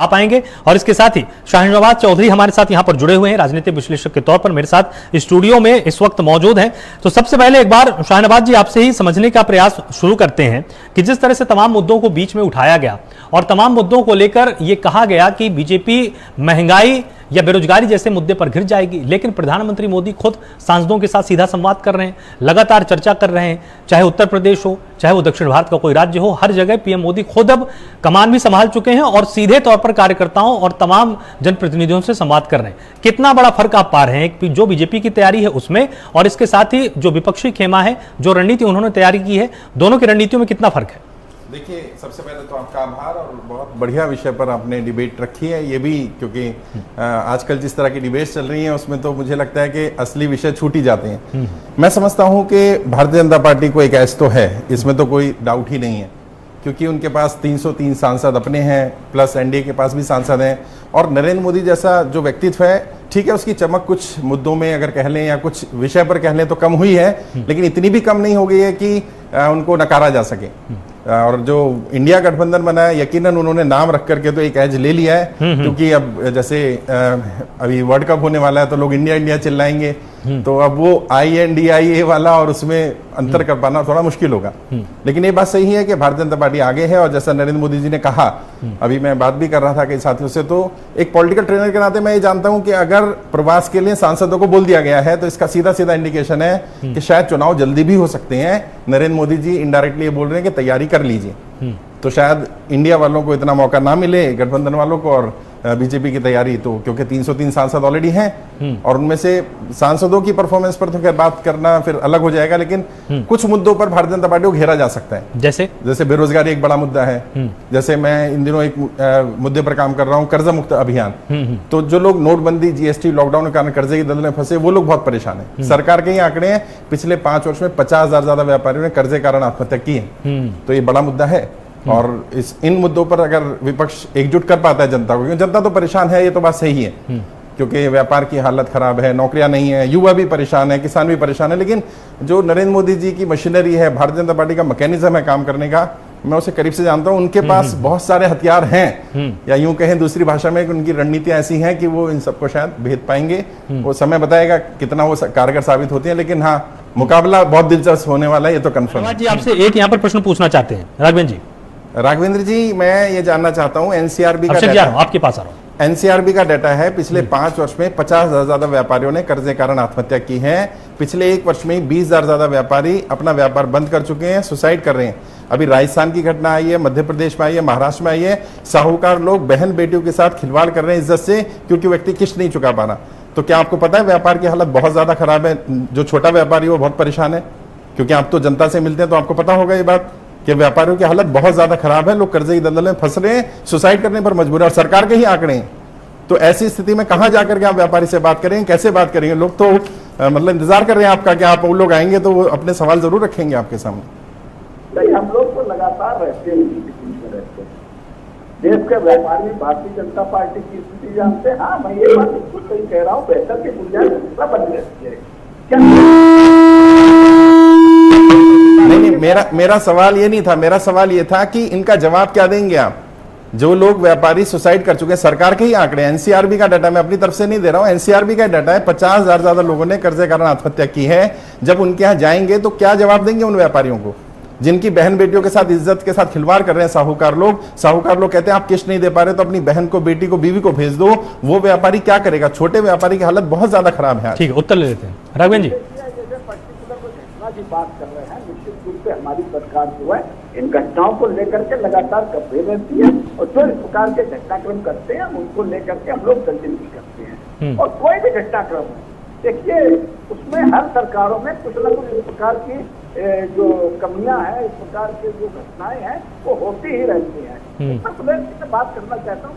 आ पाएंगे। और इसके साथ ही शाहनवाज चौधरी हमारे साथ यहां पर जुड़े हुए हैं, राजनीतिक विश्लेषक के तौर पर मेरे साथ स्टूडियो में इस वक्त मौजूद हैं। तो सबसे पहले एक बार शाहनवाज जी आपसे ही समझने का प्रयास शुरू करते हैं कि जिस तरह से तमाम मुद्दों को बीच में उठाया गया और तमाम मुद्दों को लेकर यह कहा गया कि बीजेपी महंगाई या बेरोजगारी जैसे मुद्दे पर घिर जाएगी, लेकिन प्रधानमंत्री मोदी खुद सांसदों के साथ सीधा संवाद कर रहे हैं, लगातार चर्चा कर रहे हैं, चाहे उत्तर प्रदेश हो चाहे वो दक्षिण भारत का कोई राज्य हो, हर जगह पीएम मोदी खुद अब कमान भी संभाल चुके हैं और सीधे तौर पर कार्यकर्ताओं और तमाम जनप्रतिनिधियों से संवाद कर रहे हैं। कितना बड़ा फर्क आप पा रहे हैं जो बीजेपी की तैयारी है उसमें और इसके साथ ही जो विपक्षी खेमा है, जो रणनीति उन्होंने तैयारी की है, दोनों की रणनीतियों में कितना फर्क है? देखिए, सबसे पहले तो आपका आभार और बहुत बढ़िया विषय पर आपने डिबेट रखी है। ये भी क्योंकि आजकल जिस तरह की डिबेट चल रही है उसमें तो मुझे लगता है कि असली विषय छूट ही जाते हैं। मैं समझता हूं कि भारतीय जनता पार्टी को एक ऐस तो है, इसमें तो कोई डाउट ही नहीं है, क्योंकि उनके पास 303 सांसद अपने हैं, प्लस एनडीए के पास भी सांसद हैं। और नरेंद्र मोदी जैसा जो व्यक्तित्व है, ठीक है, उसकी चमक कुछ मुद्दों में अगर कह लें या कुछ विषय पर कह लें तो कम हुई है, लेकिन इतनी भी कम नहीं हो गई है कि उनको नकारा जा सके। और जो इंडिया गठबंधन बना है, यकीनन उन्होंने नाम रख करके तो एक एज ले लिया है, क्योंकि अब जैसे अभी वर्ल्ड कप होने वाला है तो लोग इंडिया इंडिया चिल्लाएंगे, तो अब वो INDIA वाला और उसमें अंतर कर पाना थोड़ा मुश्किल होगा। लेकिन ये बात सही है कि भारतीय जनता पार्टी आगे है। और जैसा नरेंद्र मोदी जी ने कहा, अभी मैं बात भी कर रहा था कई साथियों से, तो एक पॉलिटिकल ट्रेनर के नाते मैं ये जानता हूं कि अगर प्रवास के लिए सांसदों को बोल दिया गया है तो इसका सीधा सीधा इंडिकेशन है कि शायद चुनाव जल्दी भी हो सकते हैं। नरेंद्र मोदी जी इनडायरेक्टली ये बोल रहे हैं कि तैयारी कर लीजिए, तो शायद इंडिया वालों को इतना मौका ना मिले, गठबंधन वालों को, और बीजेपी की तैयारी तो, क्योंकि 303 सांसद ऑलरेडी हैं और उनमें से सांसदों की परफॉर्मेंस पर तो खैर बात करना फिर अलग हो जाएगा, लेकिन कुछ मुद्दों पर भारतीय जनता पार्टी को घेरा जा सकता है। जैसे बेरोजगारी एक बड़ा मुद्दा है, जैसे मैं इन दिनों एक मुद्दे पर काम कर रहा हूँ, कर्जा मुक्त अभियान। तो जो लोग नोटबंदी, GST, लॉकडाउन के कारण कर्जे की दलदल में फंसे, वो लोग बहुत परेशान है। सरकार के ही आंकड़े हैं, पिछले 5 वर्ष में 50,000 ज्यादा व्यापारियों ने कर्जे के कारण आत्महत्या की है, तो ये बड़ा मुद्दा है। और इन मुद्दों पर अगर विपक्ष एकजुट कर पाता है जनता को, क्योंकि जनता तो परेशान है, ये तो बात सही है, क्योंकि व्यापार की हालत खराब है, नौकरियां नहीं है, युवा भी परेशान है, किसान भी परेशान है। लेकिन जो नरेंद्र मोदी जी की मशीनरी है, भारतीय जनता पार्टी का मैकेनिज्म है काम करने का, मैं उसे करीब से जानता हूं। उनके पास बहुत सारे हथियार हैं, या यूं कहें दूसरी भाषा में, उनकी रणनीतियां ऐसी हैं कि वो इन सबको शायद भेद पाएंगे। वो समय बताएगा कितना वो कारगर साबित होती है, लेकिन हाँ, मुकाबला बहुत दिलचस्प होने वाला है, ये तो कन्फर्म है। जी, आपसे एक यहाँ पर प्रश्न पूछना चाहते हैं राघवेंद्र जी, मैं ये जानना चाहता हूं, एनसीआरबी का डाटा, आपके पास आ रहा हूं। एनसीआरबी का डाटा है, पिछले 5 वर्ष में 50,000 ज्यादा व्यापारियों ने कर्जे कारण आत्महत्या की है। पिछले 1 वर्ष में 20,000 ज्यादा व्यापारी अपना व्यापार बंद कर चुके हैं, सुसाइड कर रहे हैं। अभी राजस्थान की घटना आई है, मध्य प्रदेश में आई है, महाराष्ट्र में आई है। साहूकार लोग बहन बेटियों के साथ खिलवाड़ कर रहे हैं इज्जत से, क्योंकि व्यक्ति किस्त नहीं चुका पा रहा। तो क्या आपको पता है व्यापार की हालत बहुत ज्यादा खराब है? जो छोटा व्यापारी वो बहुत परेशान है, क्योंकि आप तो जनता से मिलते हैं, तो आपको पता होगा ये बात कि व्यापारियों की हालत बहुत ज्यादा खराब है। लोग कर्जे की दलदल में फंस रहे हैं, सुसाइड करने पर मजबूर है, और सरकार के ही आंकड़े हैं। तो ऐसी स्थिति में कहां जाकर के आप व्यापारी से बात करेंगे, कैसे बात करेंगे? लोग तो मतलब इंतजार कर रहे हैं आपका कि आप वो लोग आएंगे तो वो अपने सवाल जरूर रखेंगे आपके सामने। नहीं, हम लोग तो लगातार रहते हैं, देश के व्यापारी भारतीय जनता पार्टी की स्थिति जानते हैं। हाँ, मैं ये बात बिल्कुल सही कह रहा हूँ, बेहतर की बुनियाद बनी रहती है। नहीं, मेरा सवाल ये नहीं था। मेरा सवाल ये था कि इनका जवाब क्या देंगे आप? जो लोग व्यापारी सुसाइड कर चुके हैं, सरकार के ही आंकड़े, एनसीआरबी का डाटा, मैं अपनी तरफ से नहीं दे रहा हूं, एनसीआरबी का डाटा है, 50,000 ज्यादा लोगों ने कर्जे कारण आत्महत्या की है। जब उनके यहाँ जाएंगे तो क्या जवाब देंगे उन व्यापारियों को जिनकी बहन बेटियों के साथ, इज्जत के साथ खिलवाड़ कर रहे हैं साहूकार लोग? साहूकार लोग कहते हैं आप किस्त नहीं दे पा रहे तो अपनी बहन को, बेटी को, बीवी को भेज दो। वो व्यापारी क्या करेगा? छोटे व्यापारी की हालत बहुत ज्यादा खराब है। ठीक है, उत्तर ले लेते हैं राघवेंद्र जी। की बात कर रहे हैं, निश्चित रूप से हमारी सरकार जो है इन घटनाओं को लेकर के लगातार गंभीर रहती है, और जो इस प्रकार के घटनाक्रम करते हैं उनको लेकर के हम लोग जल्दी करते हैं। और कोई भी घटनाक्रम है, देखिए उसमें हर सरकारों में कुछ न कुछ इस प्रकार की जो कमियां हैं, इस प्रकार की जो घटनाएं हैं, वो होती ही रहती हैं। उत्तर प्रदेश की बात करना चाहता हूँ।